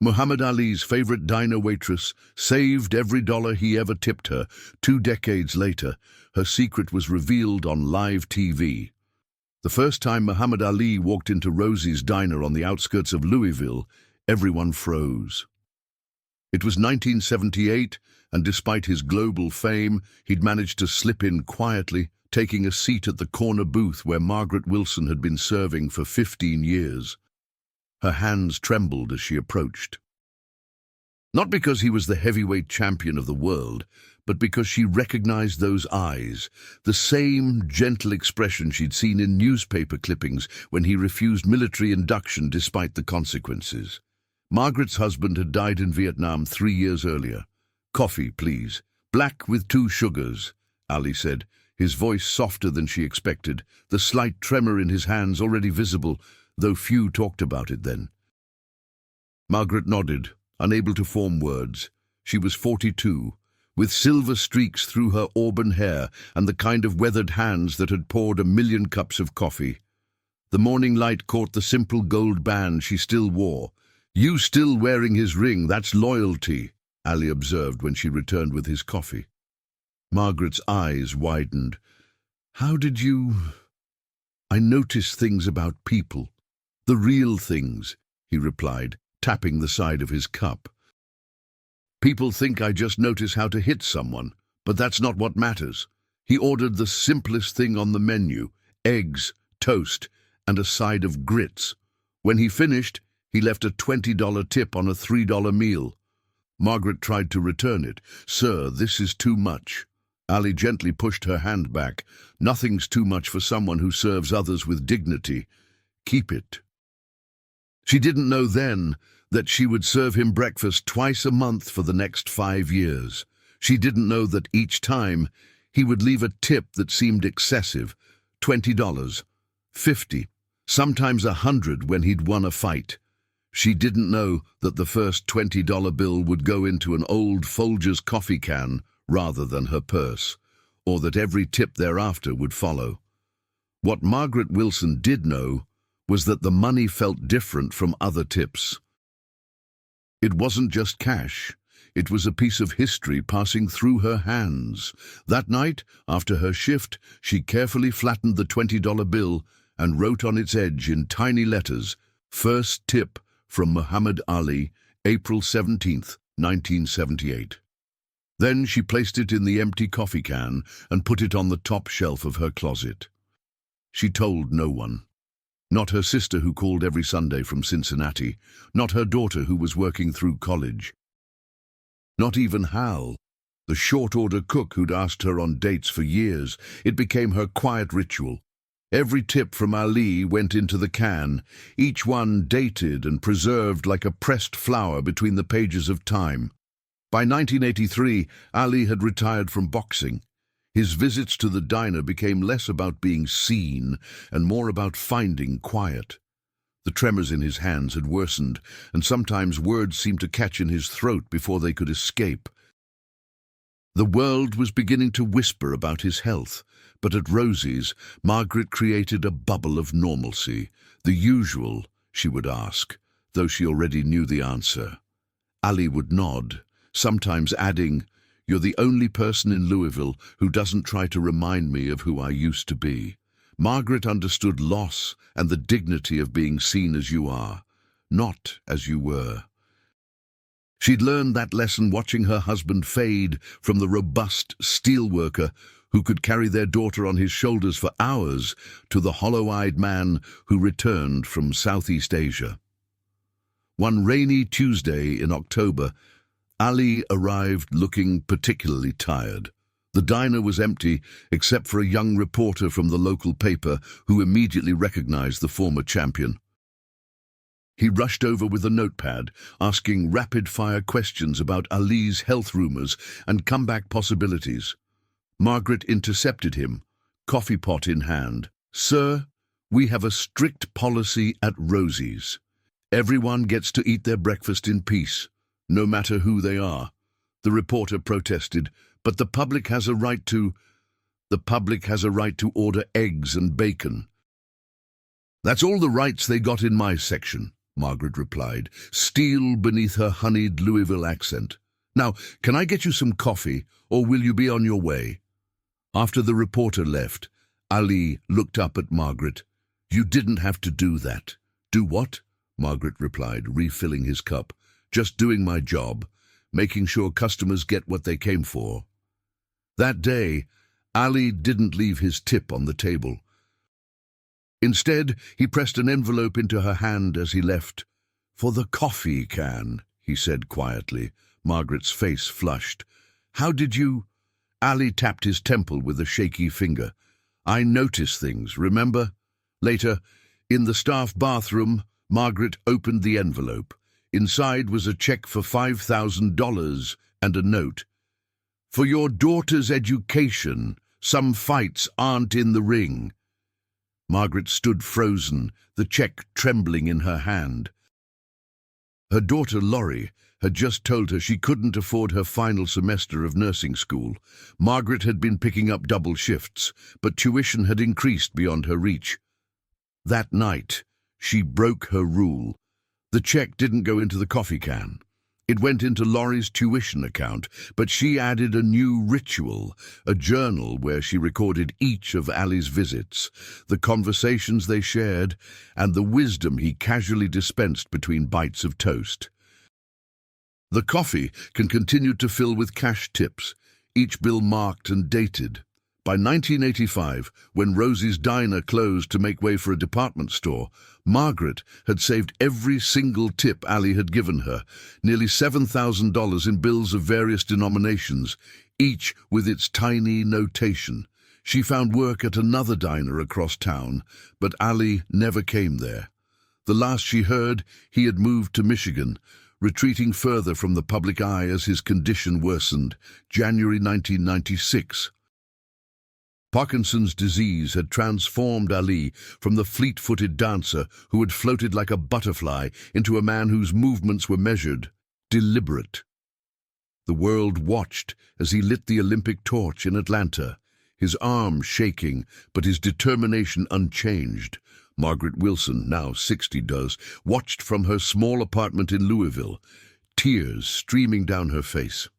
Muhammad Ali's favorite diner waitress saved every dollar he ever tipped her. 2 decades later, her secret was revealed on live TV. The first time Muhammad Ali walked into Rosie's diner on the outskirts of Louisville, everyone froze. It was 1978, and despite his global fame, he'd managed to slip in quietly, taking a seat at the corner booth where Margaret Wilson had been serving for 15 years. Her hands trembled as she approached. Not because he was the heavyweight champion of the world, but because she recognized those eyes, the same gentle expression she'd seen in newspaper clippings when he refused military induction despite the consequences. Margaret's husband had died in Vietnam 3 years earlier. "Coffee, please. Black with 2 sugars, Ali said, his voice softer than she expected, the slight tremor in his hands already visible, though few talked about it then. Margaret nodded, unable to form words. She was 42, with silver streaks through her auburn hair and the kind of weathered hands that had poured 1,000,000 cups of coffee. The morning light caught the simple gold band she still wore. "You still wearing his ring, that's loyalty," Ali observed when she returned with his coffee. Margaret's eyes widened. "How did you—" "I notice things about people. The real things," he replied, tapping the side of his cup. "People think I just notice how to hit someone, but that's not what matters." He ordered the simplest thing on the menu, eggs, toast, and a side of grits. When he finished, he left a $20 tip on a $3 meal. Margaret tried to return it. "Sir, this is too much." Ali gently pushed her hand back. "Nothing's too much for someone who serves others with dignity. Keep it." She didn't know then that she would serve him breakfast twice a month for the next 5 years. She didn't know that each time he would leave a tip that seemed excessive, $20, $50, sometimes $100 when he'd won a fight. She didn't know that the first $20 bill would go into an old Folgers coffee can rather than her purse, or that every tip thereafter would follow. What Margaret Wilson did know was that the money felt different from other tips. It wasn't just cash. It was a piece of history passing through her hands. That night, after her shift, she carefully flattened the $20 bill and wrote on its edge in tiny letters, "First tip from Muhammad Ali, April 17th, 1978. Then she placed it in the empty coffee can and put it on the top shelf of her closet. She told no one. Not her sister who called every Sunday from Cincinnati, not her daughter who was working through college. Not even Hal, the short-order cook who'd asked her on dates for years. It became her quiet ritual. Every tip from Ali went into the can, each one dated and preserved like a pressed flower between the pages of time. By 1983, Ali had retired from boxing. His visits to the diner became less about being seen and more about finding quiet. The tremors in his hands had worsened, and sometimes words seemed to catch in his throat before they could escape. The world was beginning to whisper about his health, but at Rosie's, Margaret created a bubble of normalcy. "The usual," she would ask, though she already knew the answer. Ali would nod, sometimes adding, "You're the only person in Louisville who doesn't try to remind me of who I used to be." Margaret understood loss and the dignity of being seen as you are, not as you were. She'd learned that lesson watching her husband fade from the robust steelworker who could carry their daughter on his shoulders for hours to the hollow-eyed man who returned from Southeast Asia. One rainy Tuesday in October, Ali arrived looking particularly tired. The diner was empty except for a young reporter from the local paper who immediately recognized the former champion. He rushed over with a notepad, asking rapid-fire questions about Ali's health rumors and comeback possibilities. Margaret intercepted him, coffee pot in hand. "Sir, we have a strict policy at Rosie's. Everyone gets to eat their breakfast in peace, no matter who they are." The reporter protested, "But the public has a right to—" "The public has a right to order eggs and bacon." "That's all the rights they got in my section," Margaret replied, steel beneath her honeyed Louisville accent. Now, can I get you some coffee, or will you be on your way? After the reporter left, Ali looked up at Margaret. You didn't have to do that. Do what? Margaret replied, refilling his cup. Just doing my job, making sure customers get what they came for. That day, Ali didn't leave his tip on the table. Instead, he pressed an envelope into her hand as he left. For the coffee can, he said quietly. Margaret's face flushed. How did you? Ali tapped his temple with a shaky finger. I notice things, remember? Later, in the staff bathroom, Margaret opened the envelope. Inside was a check for $5,000 and a note. For your daughter's education, some fights aren't in the ring. Margaret stood frozen, the check trembling in her hand. Her daughter Laurie had just told her she couldn't afford her final semester of nursing school. Margaret had been picking up double shifts, but tuition had increased beyond her reach. That night, she broke her rule. The check didn't go into the coffee can. It went into Laurie's tuition account, but she added a new ritual, a journal where she recorded each of Ali's visits, the conversations they shared, and the wisdom he casually dispensed between bites of toast. The coffee can continue to fill with cash tips, each bill marked and dated. By 1985, when Rosie's diner closed to make way for a department store, Margaret had saved every single tip Ali had given her, nearly $7,000 in bills of various denominations, each with its tiny notation. She found work at another diner across town, but Ali never came there. The last she heard, he had moved to Michigan, retreating further from the public eye as his condition worsened. January 1996. Parkinson's disease had transformed Ali from the fleet-footed dancer who had floated like a butterfly into a man whose movements were measured, deliberate. The world watched as he lit the Olympic torch in Atlanta, his arm shaking, but his determination unchanged. Margaret Wilson, now 60, watched from her small apartment in Louisville, tears streaming down her face.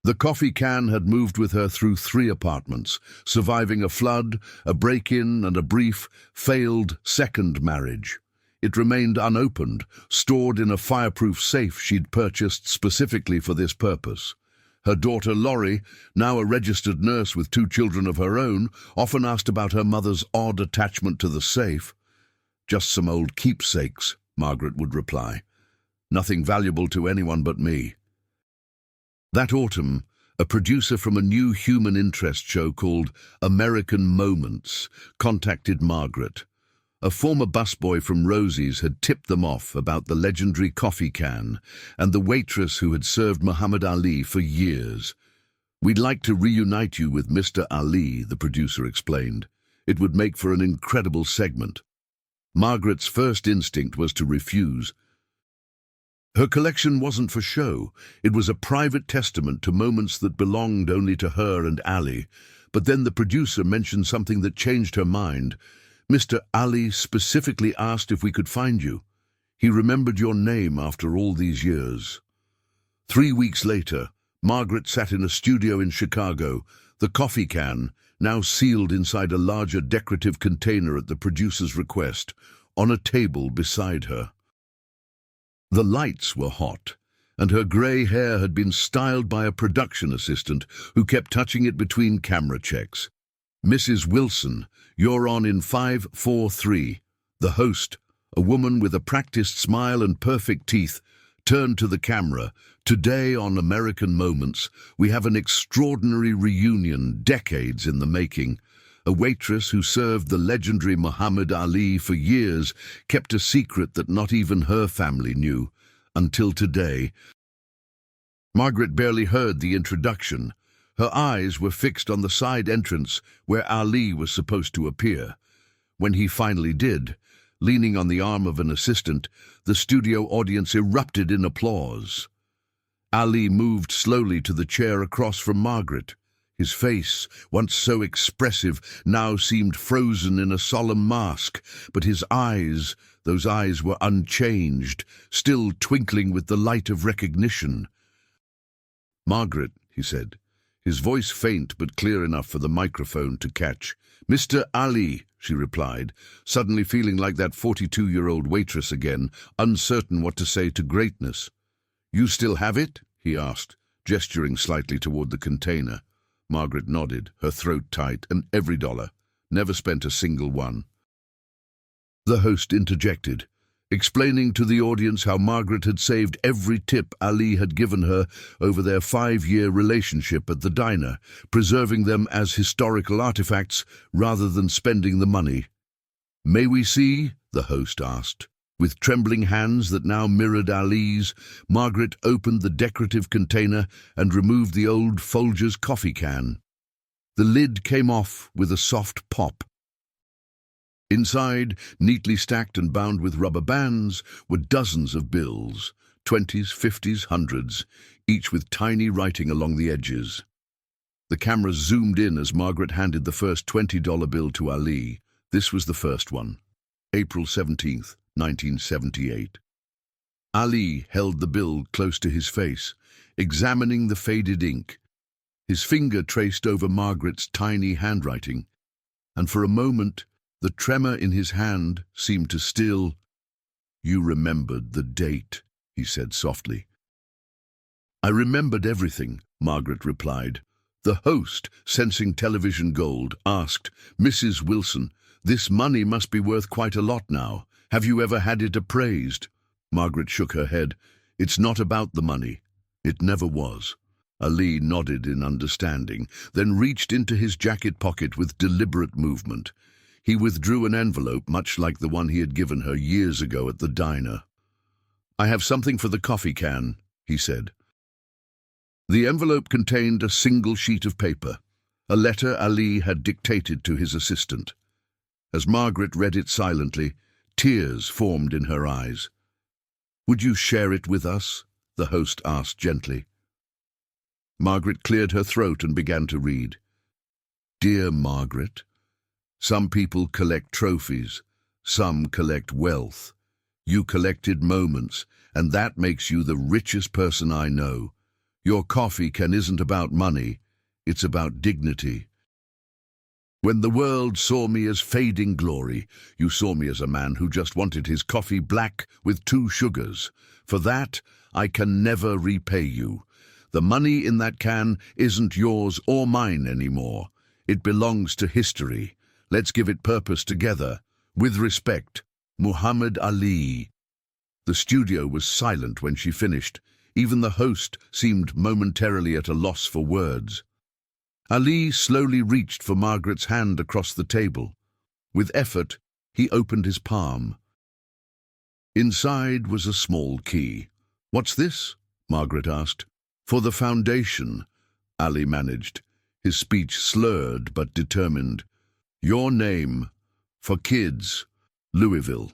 The coffee can had moved with her through 3 apartments, surviving a flood, a break-in, and a brief, failed second marriage. It remained unopened, stored in a fireproof safe she'd purchased specifically for this purpose. Her daughter Laurie, now a registered nurse with 2 children of her own, often asked about her mother's odd attachment to the safe. Just some old keepsakes, Margaret would reply. Nothing valuable to anyone but me. That autumn, a producer from a new human interest show called American Moments contacted Margaret. A former busboy from Rosie's had tipped them off about the legendary coffee can and the waitress who had served Muhammad Ali for years. We'd like to reunite you with Mr. Ali, the producer explained. It would make for an incredible segment. Margaret's first instinct was to refuse. Her collection wasn't for show. It was a private testament to moments that belonged only to her and Ali. But then the producer mentioned something that changed her mind. Mr. Ali specifically asked if we could find you. He remembered your name after all these years. 3 weeks later, Margaret sat in a studio in Chicago, the coffee can, now sealed inside a larger decorative container at the producer's request, on a table beside her. The lights were hot, and her grey hair had been styled by a production assistant who kept touching it between camera checks. Mrs. Wilson, you're on in 5-4-3. The host, a woman with a practiced smile and perfect teeth, turned to the camera. Today on American Moments, we have an extraordinary reunion, decades in the making. A waitress who served the legendary Muhammad Ali for years kept a secret that not even her family knew, until today. Margaret barely heard the introduction. Her eyes were fixed on the side entrance where Ali was supposed to appear. When he finally did, leaning on the arm of an assistant, the studio audience erupted in applause. Ali moved slowly to the chair across from Margaret. His face, once so expressive, now seemed frozen in a solemn mask, but his eyes, Those eyes were unchanged, still twinkling with the light of recognition. "Margaret," he said, his voice faint but clear enough for the microphone to catch. "Mr. Ali," she replied, suddenly feeling like that 42-year-old waitress again, uncertain what to say to greatness. "You still have it?" he asked, gesturing slightly toward the container. Margaret nodded, her throat tight, and every dollar. Never spent a single one. The host interjected, explaining to the audience how Margaret had saved every tip Ali had given her over their 5-year relationship at the diner, preserving them as historical artifacts rather than spending the money. "May we see?" the host asked. With trembling hands that now mirrored Ali's, Margaret opened the decorative container and removed the old Folgers coffee can. The lid came off with a soft pop. Inside, neatly stacked and bound with rubber bands, were dozens of bills, 20s, 50s, 100s, each with tiny writing along the edges. The camera zoomed in as Margaret handed the first $20 bill to Ali. This was the first one. April 17th, 1978. Ali held the bill close to his face, examining the faded ink. His finger traced over Margaret's tiny handwriting, and for a moment, the tremor in his hand seemed to still. "You remembered the date," he said softly. "I remembered everything," Margaret replied. The host, sensing television gold, asked, "Mrs. Wilson, this money must be worth quite a lot now. Have you ever had it appraised?" Margaret shook her head. "It's not about the money. It never was." Ali nodded in understanding, then reached into his jacket pocket with deliberate movement. He withdrew an envelope much like the one he had given her years ago at the diner. "I have something for the coffee can," he said. The envelope contained a single sheet of paper, a letter Ali had dictated to his assistant. As Margaret read it silently, tears formed in her eyes. "Would you share it with us?" the host asked gently. Margaret cleared her throat and began to read. "Dear Margaret, some people collect trophies, some collect wealth. You collected moments, and that makes you the richest person I know. Your coffee can isn't about money, it's about dignity. When the world saw me as fading glory, you saw me as a man who just wanted his coffee black with 2 sugars. For that, I can never repay you. The money in that can isn't yours or mine anymore. It belongs to history. Let's give it purpose together. With respect, Muhammad Ali." The studio was silent when she finished. Even the host seemed momentarily at a loss for words. Ali slowly reached for Margaret's hand across the table. With effort, he opened his palm. Inside was a small key. "What's this?" Margaret asked. "For the foundation," Ali managed, his speech slurred but determined. "Your name, for kids, Louisville."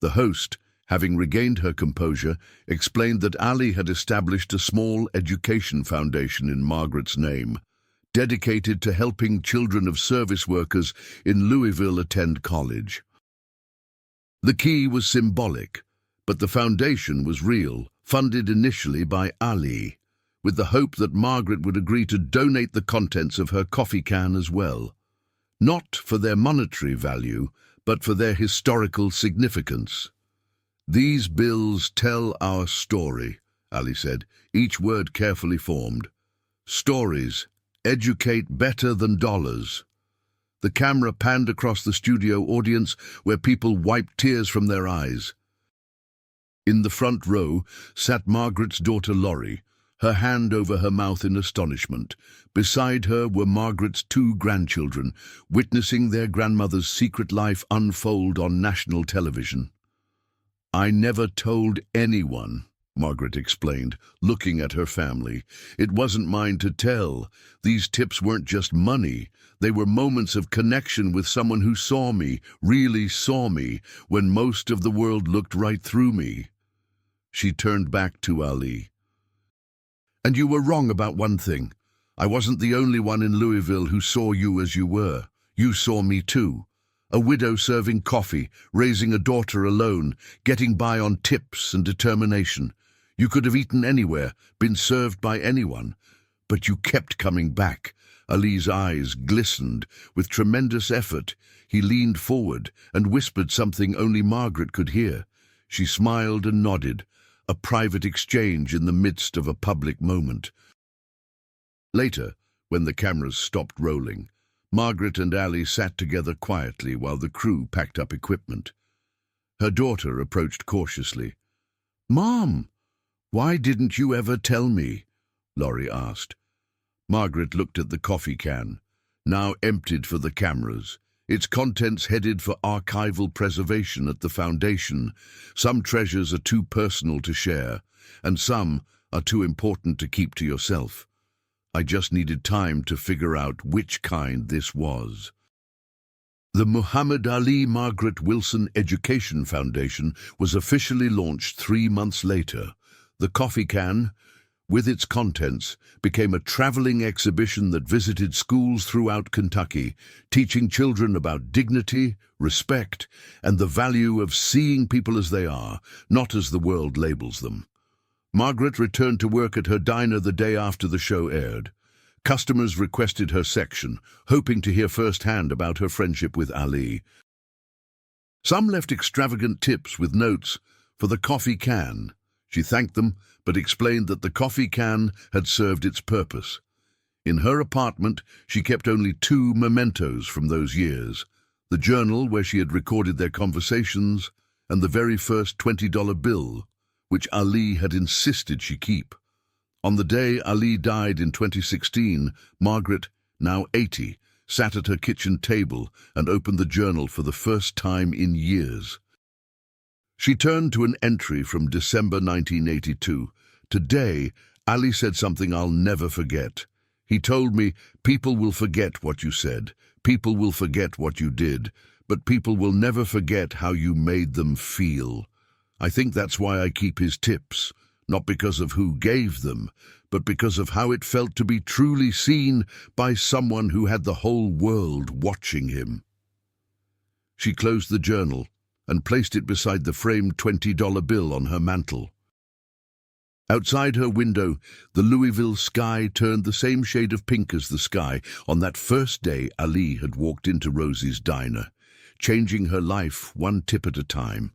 The host, having regained her composure, explained that Ali had established a small education foundation in Margaret's name, dedicated to helping children of service workers in Louisville attend college. The key was symbolic, but the foundation was real, funded initially by Ali, with the hope that Margaret would agree to donate the contents of her coffee can as well. Not for their monetary value, but for their historical significance. "These bills tell our story," Ali said, each word carefully formed. "Stories educate better than dollars." The camera panned across the studio audience where people wiped tears from their eyes. In the front row sat Margaret's daughter Laurie, her hand over her mouth in astonishment. Beside her were Margaret's 2 grandchildren, witnessing their grandmother's secret life unfold on national television. "I never told anyone," Margaret explained, looking at her family. "It wasn't mine to tell. These tips weren't just money. They were moments of connection with someone who saw me, really saw me, when most of the world looked right through me." She turned back to Ali. "And you were wrong about one thing. I wasn't the only one in Louisville who saw you as you were. You saw me too. A widow serving coffee, raising a daughter alone, getting by on tips and determination. You could have eaten anywhere, been served by anyone, but you kept coming back. Ali's eyes glistened. With tremendous effort, he leaned forward and whispered something only Margaret could hear. She smiled and nodded, a private exchange in the midst of a public moment. Later, when the cameras stopped rolling, Margaret and Ali sat together quietly while the crew packed up equipment. Her daughter approached cautiously. "Mom, why didn't you ever tell me?" Laurie asked. Margaret looked at the coffee can, now emptied for the cameras, its contents headed for archival preservation at the foundation. Some treasures are too personal to share, and some are too important to keep to yourself. I just needed time to figure out which kind this was. The Muhammad Ali Margaret Wilson Education Foundation was officially launched 3 months later. The coffee can, with its contents, became a traveling exhibition that visited schools throughout Kentucky, teaching children about dignity, respect, and the value of seeing people as they are, not as the world labels them. Margaret returned to work at her diner the day after the show aired. Customers requested her section, hoping to hear firsthand about her friendship with Ali. Some left extravagant tips with notes for the coffee can. She thanked them, but explained that the coffee can had served its purpose. In her apartment, she kept only 2 mementos from those years: the journal where she had recorded their conversations, and the very first $20 bill, which Ali had insisted she keep. On the day Ali died in 2016, Margaret, now 80, sat at her kitchen table and opened the journal for the first time in years. She turned to an entry from December 1982. "Today, Ali said something I'll never forget. He told me, people will forget what you said, people will forget what you did, but people will never forget how you made them feel. I think that's why I keep his tips, not because of who gave them, but because of how it felt to be truly seen by someone who had the whole world watching him." She closed the journal and placed it beside the framed $20 bill on her mantel. Outside her window, the Louisville sky turned the same shade of pink as the sky on that first day Ali had walked into Rosie's diner, changing her life one tip at a time.